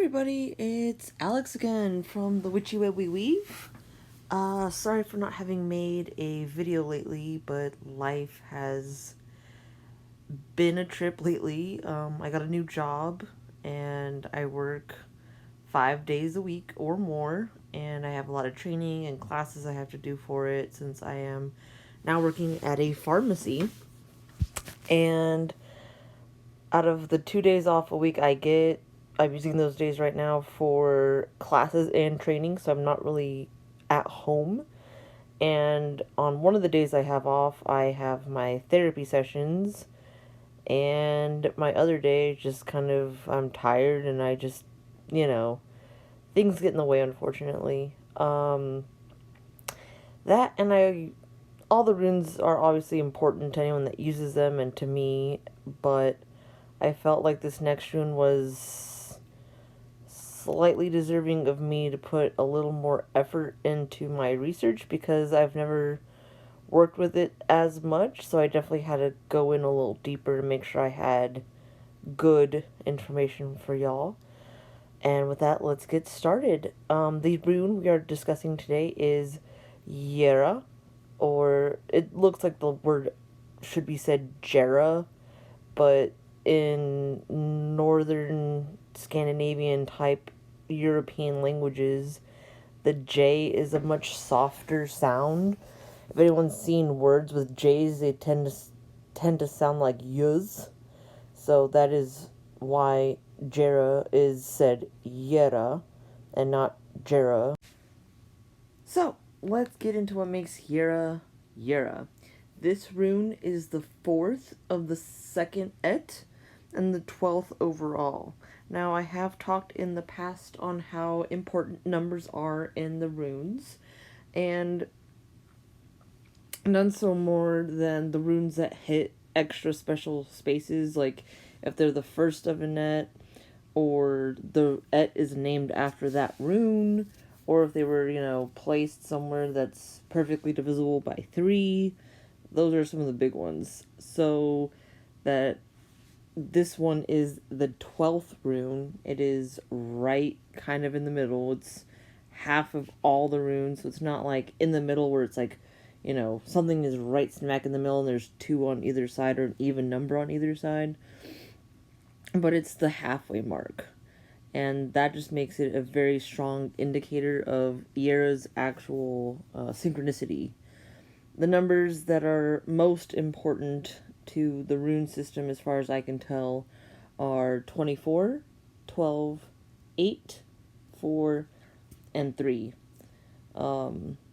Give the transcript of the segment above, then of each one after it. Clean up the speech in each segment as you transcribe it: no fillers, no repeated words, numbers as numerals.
everybody, it's Alex again from The Witchy Web We Weave. Sorry for not having made a video lately, but life has been a trip lately. I got a new job, and I work 5 days a week or more, and I have a lot of training and classes I have to do for it since I am now working at a pharmacy. And out of the 2 days off a week I get, I'm using those days right now for classes and training, so I'm not really at home. And on one of the days I have off, I have my therapy sessions, and my other day, just kind of, I'm tired and I just, things get in the way, unfortunately. That and all the runes are obviously important to anyone that uses them and to me, but I felt like this next rune was slightly deserving of me to put a little more effort into my research because I've never worked with it as much, so I definitely had to go in a little deeper to make sure I had good information for y'all. And with that, let's get started. The rune we are discussing today is Jera, or it looks like the word should be said Jera, but in northern Scandinavian type European languages, the J is a much softer sound. If anyone's seen words with J's, they tend to sound like yuz. So that is why Jera is said Jera and not Jera. So let's get into what makes Jera Jera. This rune is the 4th of the 2nd et and the 12th overall. Now, I have talked in the past on how important numbers are in the runes, and none so more than the runes that hit extra special spaces, like if they're the first of an et, or the et is named after that rune, or if they were, placed somewhere that's perfectly divisible by 3. Those are some of the big ones. So that this one is the 12th rune. It is right kind of in the middle. It's half of all the runes, so it's not like in the middle where it's like, something is right smack in the middle and there's 2 on either side or an even number on either side. But it's the halfway mark. And that just makes it a very strong indicator of Jera's actual synchronicity. The numbers that are most important to the rune system, as far as I can tell, are 24, 12, 8, 4, and 3.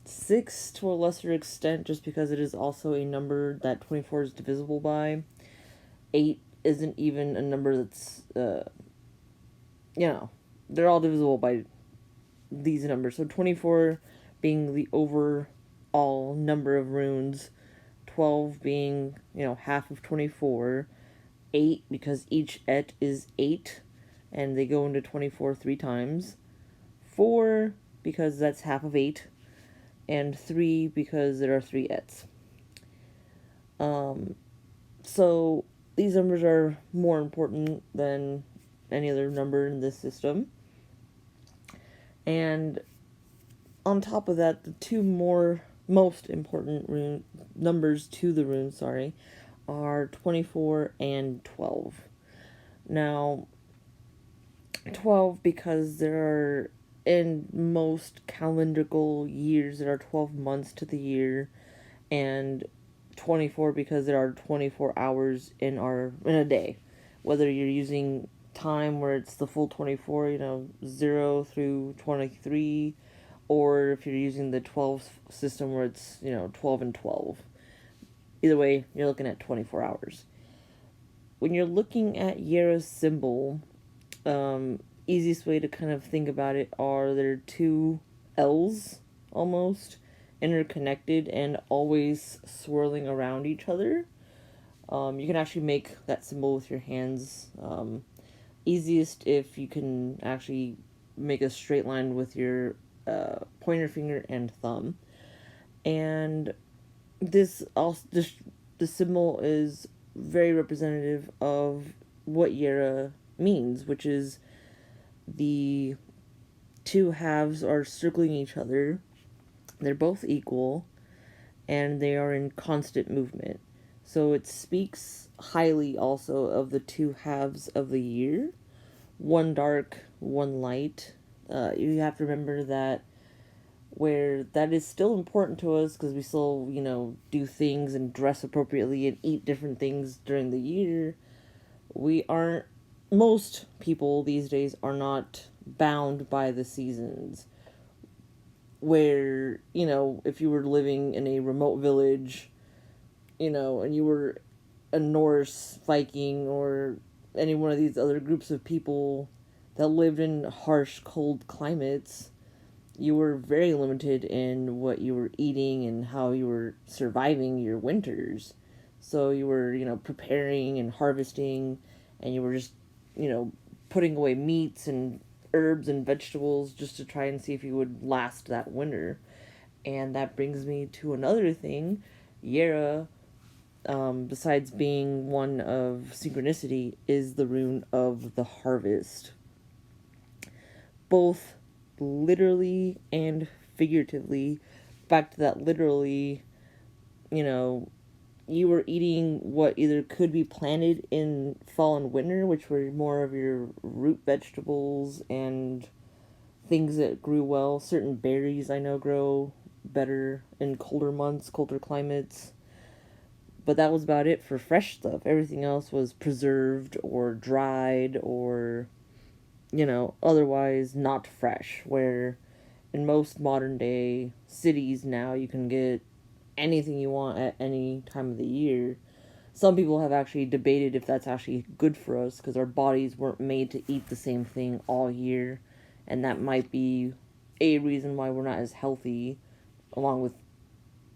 6 to a lesser extent, just because it is also a number that 24 is divisible by. 8 isn't even a number that's, they're all divisible by these numbers. So 24 being the overall number of runes, 12 being, half of 24, 8 because each et is 8, and they go into 24 3 times, 4 because that's half of 8, and 3 because there are 3 ets. So these numbers are more important than any other number in this system. And on top of that, the 2 most important numbers to the rune, are 24 and 12. Now, 12 because there are, in most calendrical years, there are 12 months to the year, and 24 because there are 24 hours in a day. Whether you're using time where it's the full 24, 0 through 23, or if you're using the 12 system where it's, 12 and 12. Either way, you're looking at 24 hours. When you're looking at Jera's symbol, easiest way to kind of think about it are there are 2 L's almost interconnected and always swirling around each other. You can actually make that symbol with your hands. Easiest if you can actually make a straight line with your pointer finger and thumb. And the symbol is very representative of what Jera means, which is the two halves are circling each other. They're both equal, and they are in constant movement. So it speaks highly also of the two halves of the year, one dark, one light. You have to remember that where that is still important to us because we still, do things and dress appropriately and eat different things during the year. We aren't, most people these days are not bound by the seasons. Where, if you were living in a remote village, and you were a Norse Viking or any one of these other groups of people that lived in harsh, cold climates, you were very limited in what you were eating and how you were surviving your winters. So you were, preparing and harvesting, and you were just, putting away meats and herbs and vegetables just to try and see if you would last that winter. And that brings me to another thing. Jera, besides being one of synchronicity, is the rune of the harvest. Both literally and figuratively. Back to that literally, you know, you were eating what either could be planted in fall and winter, which were more of your root vegetables and things that grew well. Certain berries I know grow better in colder months, colder climates. But that was about it for fresh stuff. Everything else was preserved or dried or, otherwise not fresh. Where in most modern day cities now you can get anything you want at any time of the year. Some people have actually debated if that's actually good for us because our bodies weren't made to eat the same thing all year, and that might be a reason why we're not as healthy, along with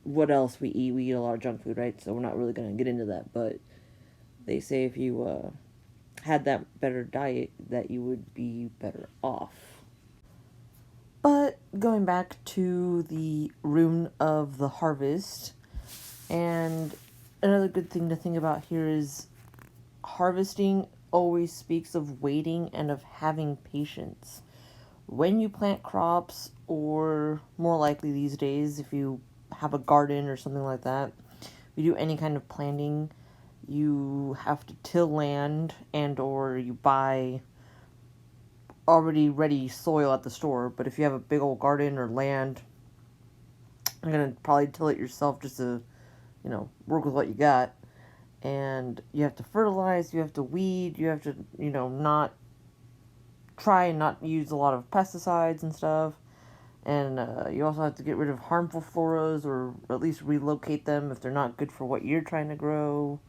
what else we eat. We eat a lot of junk food, right? So we're not really going to get into that, but they say if you had that better diet that you would be better off. But going back to the rune of the harvest, and another good thing to think about here is harvesting always speaks of waiting and of having patience. When you plant crops, or more likely these days, if you have a garden or something like that, if you do any kind of planting, you have to till land and or you buy already ready soil at the store. But if you have a big old garden or land, you're going to probably till it yourself just to, work with what you got. And you have to fertilize, you have to weed, you have to, not try and not use a lot of pesticides and stuff. And you also have to get rid of harmful floras or at least relocate them if they're not good for what you're trying to grow.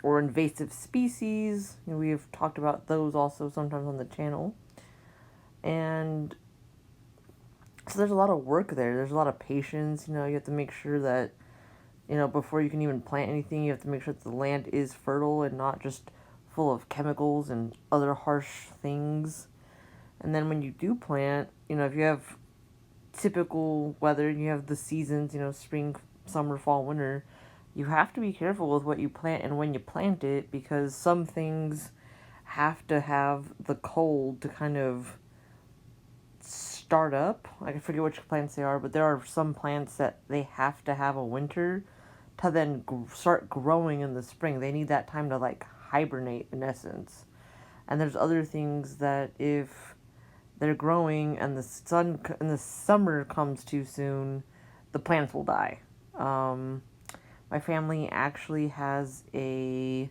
Or invasive species. We've talked about those also sometimes on the channel. And so there's a lot of work there. There's a lot of patience. You have to make sure that, before you can even plant anything, you have to make sure that the land is fertile and not just full of chemicals and other harsh things. And then when you do plant, if you have typical weather, you have the seasons, spring, summer, fall, winter, you have to be careful with what you plant and when you plant it, because some things have to have the cold to kind of start up. I forget which plants they are, but there are some plants that they have to have a winter to then start growing in the spring. They need that time to hibernate in essence. And there's other things that if they're growing and the sun and the summer comes too soon, the plants will die. My family actually has a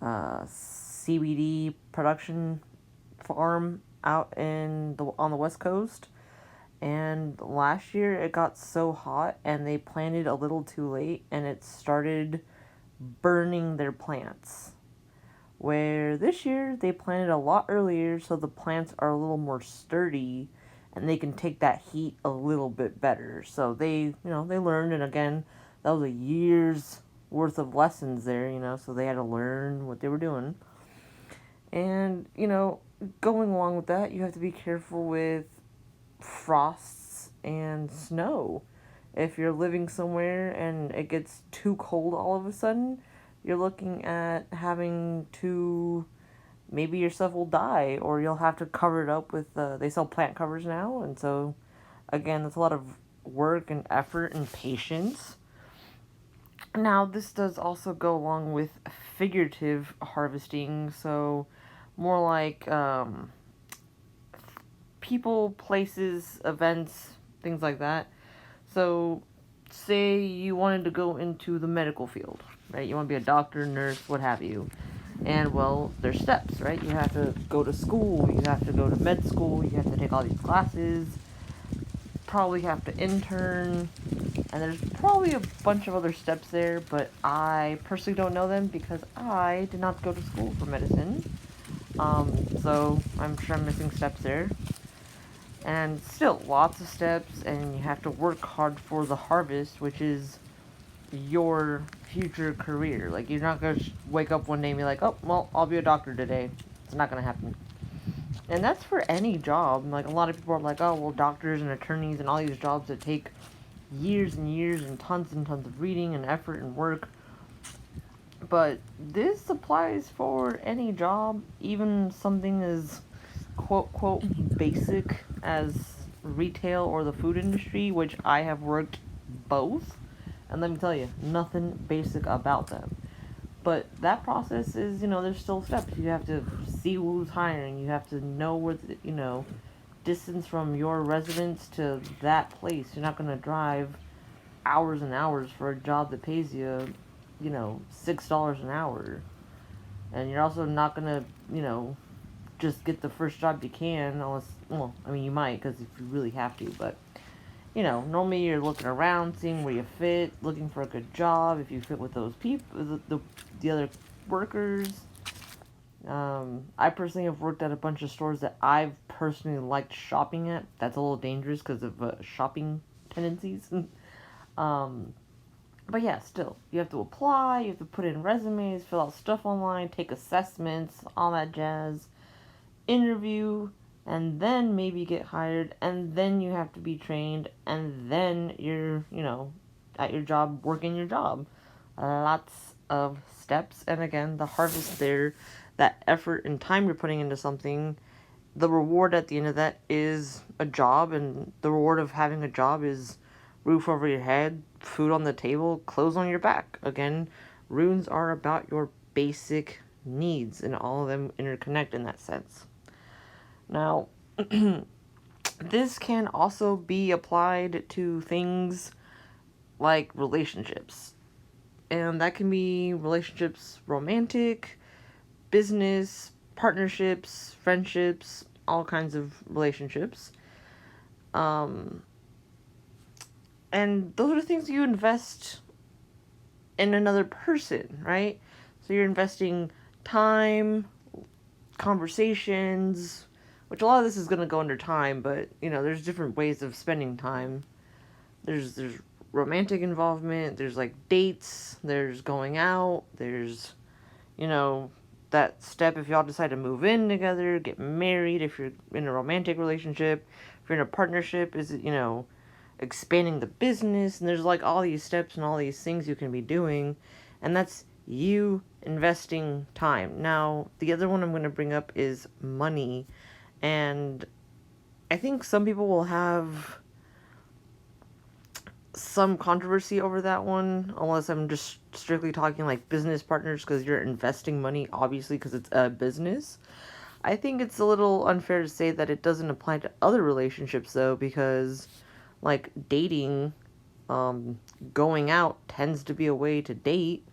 CBD production farm out on the West Coast, and last year it got so hot and they planted a little too late and it started burning their plants. Where this year they planted a lot earlier, so the plants are a little more sturdy and they can take that heat a little bit better. So they learned, and again, that was a year's worth of lessons there, so they had to learn what they were doing. And, going along with that, you have to be careful with frosts and snow. If you're living somewhere and it gets too cold all of a sudden, you're looking at having to maybe your stuff will die, or you'll have to cover it up with, they sell plant covers now, and so, again, that's a lot of work and effort and patience. Now, this does also go along with figurative harvesting, so more like people, places, events, things like that. So, say you wanted to go into the medical field, right? You want to be a doctor, nurse, what have you. And, well, there's steps, right? You have to go to school, you have to go to med school, you have to take all these classes, probably have to intern, and there's probably a bunch of other steps there, but I personally don't know them because I did not go to school for medicine. So I'm sure I'm missing steps there. And still, lots of steps, and you have to work hard for the harvest, which is your future career. Like, you're not gonna wake up one day and be like, oh, well, I'll be a doctor today. It's not gonna happen. And that's for any job. Like, a lot of people are like, oh, well, doctors and attorneys and all these jobs that take years and years and tons of reading and effort and work. But this applies for any job, even something as quote basic as retail or the food industry, which I have worked both. And let me tell you, nothing basic about them. But that process is, there's still steps. You have to see who's hiring. You have to know where, distance from your residence to that place. You're not going to drive hours and hours for a job that pays you, $6 an hour. And you're also not going to, just get the first job you can, unless, well, I mean, you might, because if you really have to, but, normally you're looking around, seeing where you fit, looking for a good job, if you fit with those people, the other workers. I personally have worked at a bunch of stores that I've personally liked shopping at. That's a little dangerous because of shopping tendencies. But yeah, still, you have to apply, you have to put in resumes, fill out stuff online, take assessments, all that jazz, interview, and then maybe get hired, and then you have to be trained, and then you're, at your job, working your job. Lots of steps, and again, the harvest there, that effort and time you're putting into something, the reward at the end of that is a job, and the reward of having a job is roof over your head, food on the table, clothes on your back. Again, runes are about your basic needs, and all of them interconnect in that sense. Now, this can also be applied to things like relationships. And that can be relationships, romantic, business, partnerships, friendships, all kinds of relationships. And those are the things you invest in another person, right? So you're investing time, conversations, which a lot of this is going to go under time, but, there's different ways of spending time. There's romantic involvement, there's, like, dates, there's going out, there's, that step if y'all decide to move in together, get married, if you're in a romantic relationship, if you're in a partnership, is it, expanding the business, and there's, like, all these steps and all these things you can be doing, and that's you investing time. Now, the other one I'm going to bring up is money, and I think some people will have some controversy over that one, unless I'm just strictly talking like business partners, because you're investing money, obviously, because it's a business. I think it's a little unfair to say that it doesn't apply to other relationships, though, because, like, dating, going out tends to be a way to date.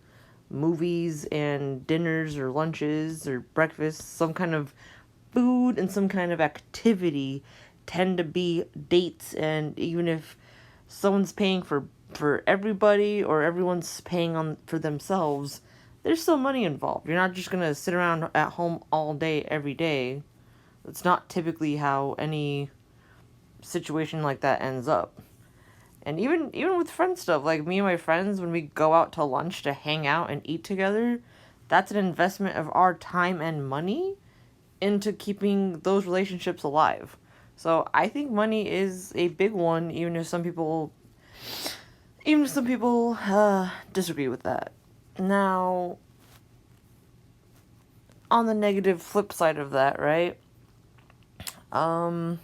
Movies and dinners or lunches or breakfasts, some kind of food and some kind of activity tend to be dates, and even if someone's paying for everybody or everyone's paying on for themselves, there's still money involved. You're not just going to sit around at home all day every day. That's not typically how any situation like that ends up. And even with friend stuff, like me and my friends, when we go out to lunch to hang out and eat together, that's an investment of our time and money into keeping those relationships alive. So I think money is a big one, even if some people disagree with that. Now, on the negative flip side of that, right? Um,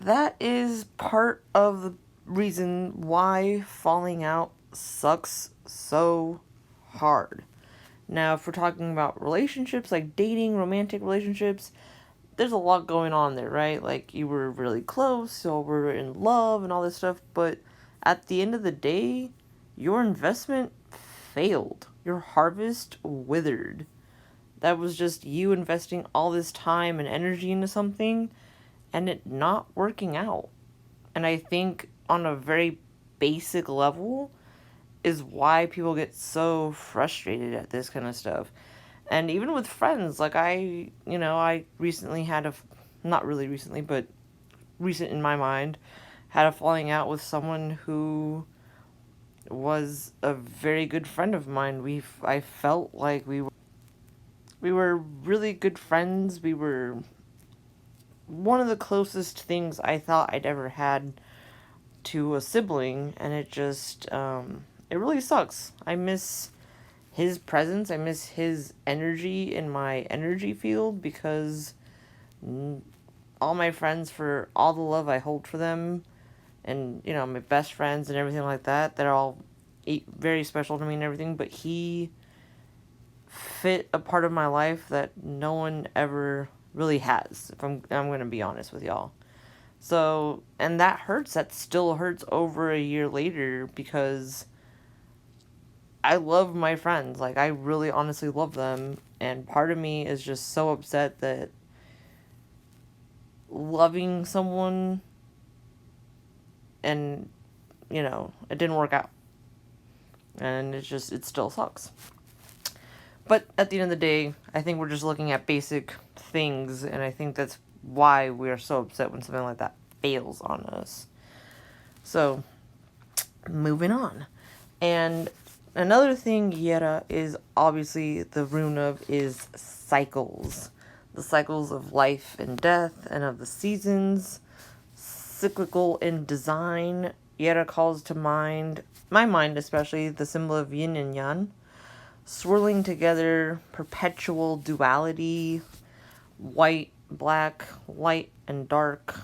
that is part of the reason why falling out sucks so hard. Now, if we're talking about relationships, like dating, romantic relationships, there's a lot going on there, right? Like, you were really close, or were in love, and all this stuff, but at the end of the day, your investment failed. Your harvest withered. That was just you investing all this time and energy into something, and it not working out. And I think on a very basic level is why people get so frustrated at this kind of stuff. And even with friends, like I recently had not really recently, but recent in my mind, had a falling out with someone who was a very good friend of mine. I felt like we were really good friends. We were one of the closest things I thought I'd ever had to a sibling, and it really sucks. I miss his presence. I miss his energy in my energy field, because all my friends, for all the love I hold for them, and my best friends and everything like that, they're all very special to me and everything, but he fit a part of my life that no one ever really has, if I'm going to be honest with y'all. So, and that hurts. That still hurts over a year later, because I love my friends. Like, I really honestly love them. And part of me is just so upset that loving someone and, it didn't work out. And it still sucks. But at the end of the day, I think we're just looking at basic things. And I think that's why we are so upset when something like that fails on us. So, moving on. And another thing Jera is obviously the rune of is cycles. The cycles of life and death and of the seasons. Cyclical in design. Jera calls to mind, my mind especially, the symbol of yin and yang. Swirling together, perpetual duality, white, black, light and dark.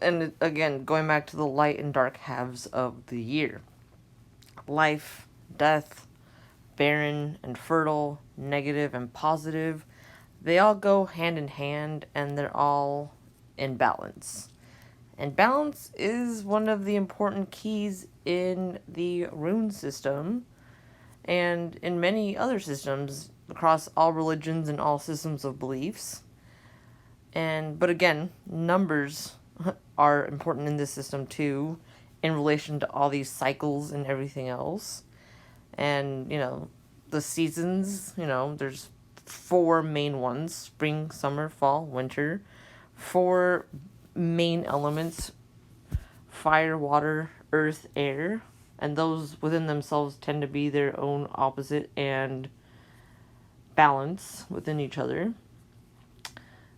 And again, going back to the light and dark halves of the year. Life, death, barren and fertile, negative and positive, they all go hand in hand, and they're all in balance. And balance is one of the important keys in the rune system and in many other systems across all religions and all systems of beliefs. But again, numbers are important in this system too, in relation to all these cycles and everything else. And, the seasons, there's 4 main ones: spring, summer, fall, winter. 4 main elements: fire, water, earth, air. And those within themselves tend to be their own opposite and balance within each other.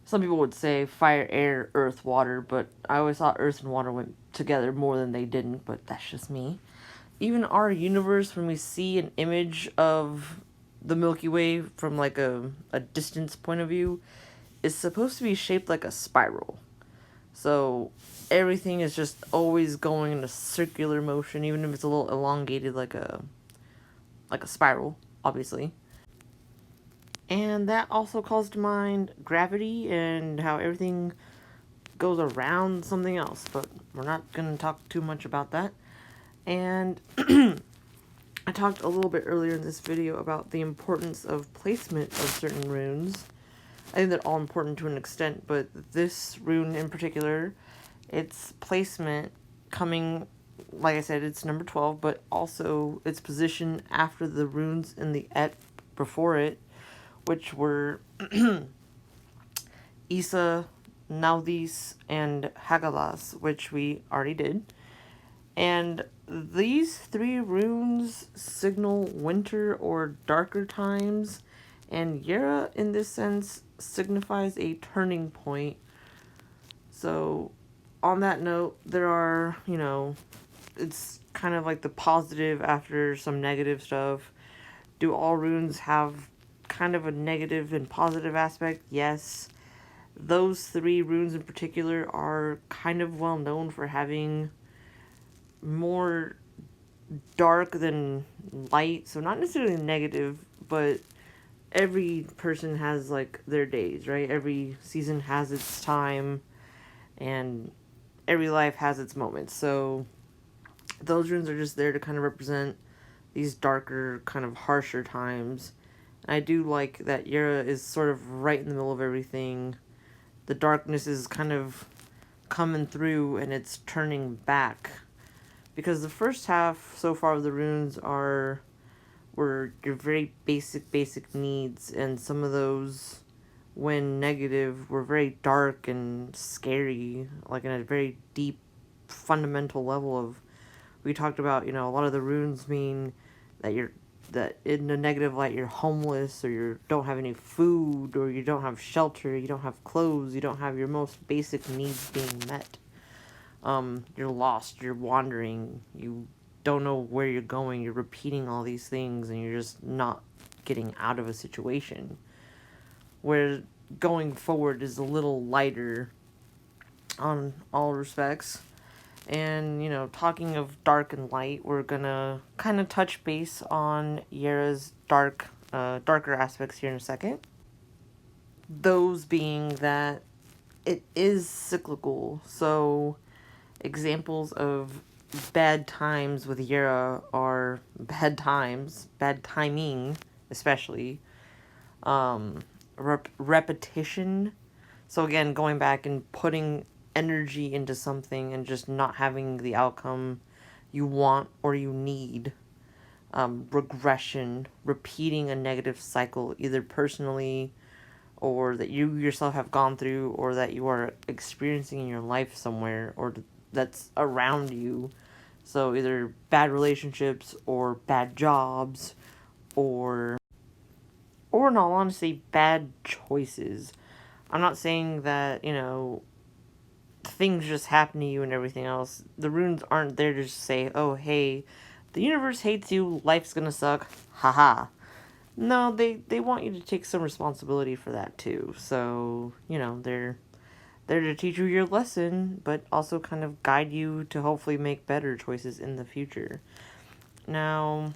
Some people would say fire, air, earth, water, but I always thought earth and water went together more than they didn't, but that's just me. Even our universe, when we see an image of the Milky Way from like a distance point of view, is supposed to be shaped like a spiral. So everything is just always going in a circular motion, even if it's a little elongated like a spiral, obviously. And that also calls to mind gravity and how everything goes around something else, but we're not going to talk too much about that. And I talked a little bit earlier in this video about the importance of placement of certain runes. I think they're all important to an extent, but this rune in particular, its placement coming, like I said, it's number 12, but also its position after the runes in the Et before it, which were Isa, Naudis, and Hagalas, which we already did. And these 3 runes signal winter or darker times, and Jera, in this sense, signifies a turning point. So, on that note, there are, it's kind of like the positive after some negative stuff. Do all runes have kind of a negative and positive aspect? Yes. Those 3 runes in particular are kind of well known for having more dark than light, so not necessarily negative, but every person has like their days, right? Every season has its time, and every life has its moments. So those runes are just there to kind of represent these darker, kind of harsher times. And I do like that Jera is sort of right in the middle of everything. The darkness is kind of coming through and it's turning back. Because the first half so far of the runes were your very basic needs, and some of those, when negative, were very dark and scary, like in a very deep fundamental level of, we talked about, a lot of the runes mean that in a negative light you're homeless, or you don't have any food, or you don't have shelter, you don't have clothes, you don't have your most basic needs being met. You're lost, you're wandering, you don't know where you're going, you're repeating all these things, and you're just not getting out of a situation. Where going forward is a little lighter on all respects. And, talking of dark and light, we're gonna kind of touch base on Jera's darker aspects here in a second. Those being that it is cyclical, so examples of bad times with Jera are bad times, bad timing, especially, repetition. So again, going back and putting energy into something and just not having the outcome you want or you need. Regression, repeating a negative cycle, either personally or that you yourself have gone through, or that you are experiencing in your life somewhere, or that's around you. So either bad relationships or bad jobs, or in all honesty, bad choices. I'm not saying that, things just happen to you and everything else. The runes aren't there to just say, oh, hey, the universe hates you, life's gonna suck, haha. No, they want you to take some responsibility for that too. So, they're there to teach you your lesson, but also kind of guide you to hopefully make better choices in the future. Now,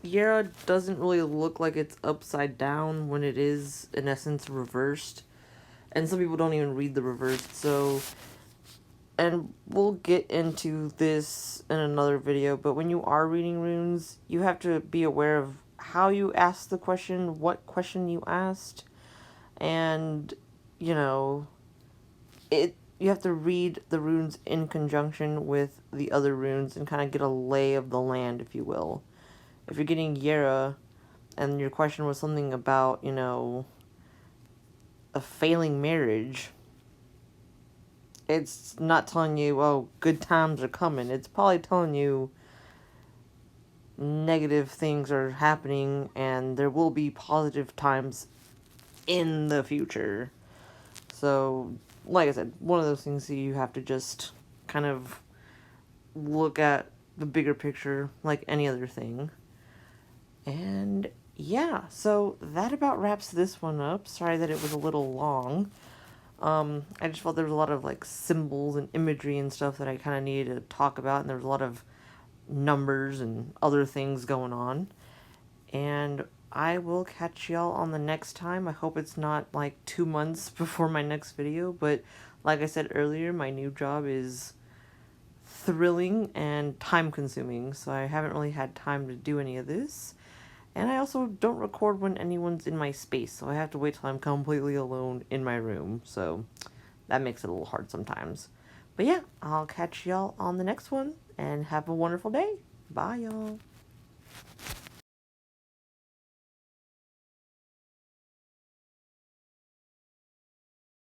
Jera doesn't really look like it's upside down when it is, in essence, reversed. And some people don't even read the reversed, so... And we'll get into this in another video, but when you are reading runes, you have to be aware of how you asked the question, what question you asked, and, you have to read the runes in conjunction with the other runes and kind of get a lay of the land, if you will. If you're getting Jera, and your question was something about, a failing marriage, it's not telling you, oh, good times are coming. It's probably telling you negative things are happening and there will be positive times in the future. So, like I said, one of those things that you have to just kind of look at the bigger picture like any other thing. And yeah, so that about wraps this one up. Sorry that it was a little long. I just felt there was a lot of like symbols and imagery and stuff that I kind of needed to talk about, and there was a lot of numbers and other things going on. And I will catch y'all on the next time. I hope it's not like 2 months before my next video, but like I said earlier, my new job is thrilling and time consuming, so I haven't really had time to do any of this. And I also don't record when anyone's in my space, so I have to wait till I'm completely alone in my room, so that makes it a little hard sometimes. But yeah, I'll catch y'all on the next one, and have a wonderful day. Bye, y'all.